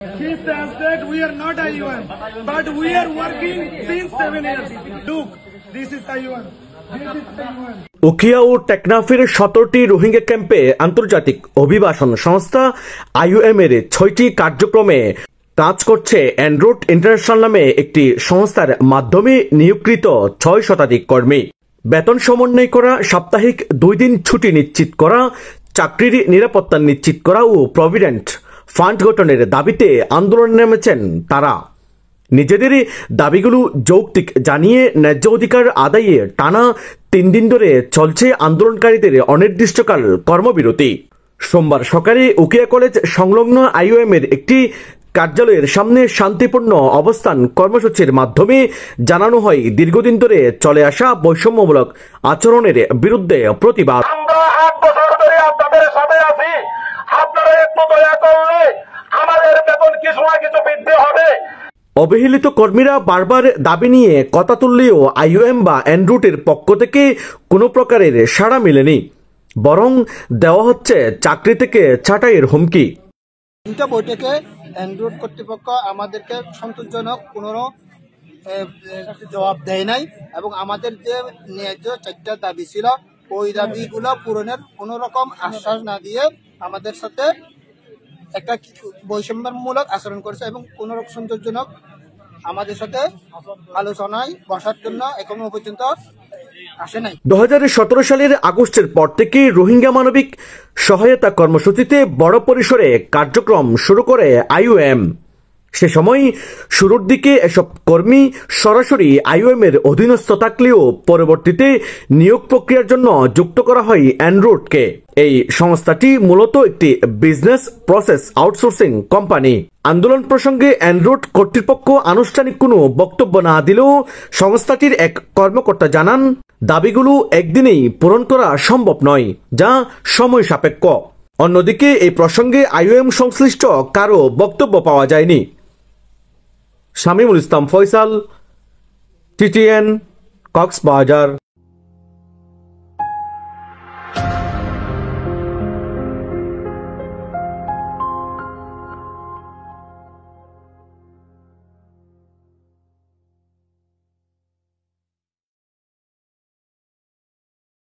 He says that we are not IUM, but we are working since 7 years. Look, this is IUM. This is IUM. Ukhia ও টেকনাফের 17টি রোহিঙ্গা ক্যাম্পে আন্তর্জাতিক অভিবাসন সংস্থা IUM এর 6টি কার্যক্রমে কাজ করছে এনরুট ইন্টারন্যাশনাল নামে একটি সংস্থার মাধ্যমে নিয়োগকৃত 6 শতাধিক কর্মী। বেতন সমন্বয় করা, সাপ্তাহিক 2 দিন ছুটি নিশ্চিত করা, চাকরির নিরাপত্তা নিশ্চিত করা ও প্রভিডেন্ট ফান্ড গঠনের দাবিতে আন্দোলনে নেমেছেন তারা। নিজেদের দাবিগুলো যৌক্তিক জানিয়ে ন্যায্য অধিকার আদায়ে টানা 3 দিন ধরে চলছে আন্দোলনকারীদের অনির্দিষ্টকাল কর্মবিরতি। সোমবার সকালে উখিয়া কলেজ সংলগ্ন IUM এর একটি কার্যালয়ের সামনে শান্তিপূর্ণ অবস্থান কর্মসূচির মাধ্যমে জানানো হয় দীর্ঘদিন ধরে চলে আসা বৈষম্যমূলক আচরণের বিরুদ্ধে প্রতিবাদ। আমরা 8 বছর ধরে আপনাদের সাথে আছি, আপনারা একটু দয়া করলে আমাদের বেতন কিছু না কিছু বৃদ্ধি হবে। অবহেলিত কর্মীরা বারবার দাবি নিয়ে কথা তুললেও IUM বা এনরুটের পক্ষ থেকে কোনো প্রকারের সাড়া মেলেনি, বরং দেওয়া হচ্ছে চাকরি থেকে ছাঁটাইয়ের হুমকি। বৈঠকে এনরুট কর্তৃপক্ষ আমাদেরকে সন্তোষজনক কোনো জবাব দেয় নাই এবং আমাদের যে ন্যায্য 4টা দাবি ছিল ওই দাবিগুলো পূরণের কোনো রকম আশ্বাস না দিয়ে আমাদের সাথে একটা বৈষম্যমূলক আচরণ করেছে এবং কোনো রকম সন্তোষজনক আমাদের সাথে আলোচনায় বসার জন্য এখনো পর্যন্ত আসে নাই। 2017 সালের আগস্টের পর থেকে রোহিঙ্গা মানবিক সহায়তা কর্মসূচিতে বড় পরিসরে কার্যক্রম শুরু করে IUM। সে সময় শুরুর দিকে এসব কর্মী সরাসরি IUM এর অধীনস্থ থাকলেও পরবর্তীতে নিয়োগ প্রক্রিয়ার জন্য যুক্ত করা হয় এনরুটকে। এই সংস্থাটি মূলত একটি বিজনেস প্রসেস আউটসোর্সিং কোম্পানি। আন্দোলন প্রসঙ্গে এনরুট কর্তৃপক্ষ আনুষ্ঠানিক কোনো বক্তব্য না দিলেও সংস্থাটির এক কর্মকর্তা জানান, দাবিগুলো একদিনেই পূরণ করা সম্ভব নয়, যা সময় সাপেক্ষ। অন্যদিকে এই প্রসঙ্গে IUM সংশ্লিষ্ট কারো বক্তব্য পাওয়া যায়নি। শামীমুল ইসলাম ফয়সাল, TTN, কক্সবাজার।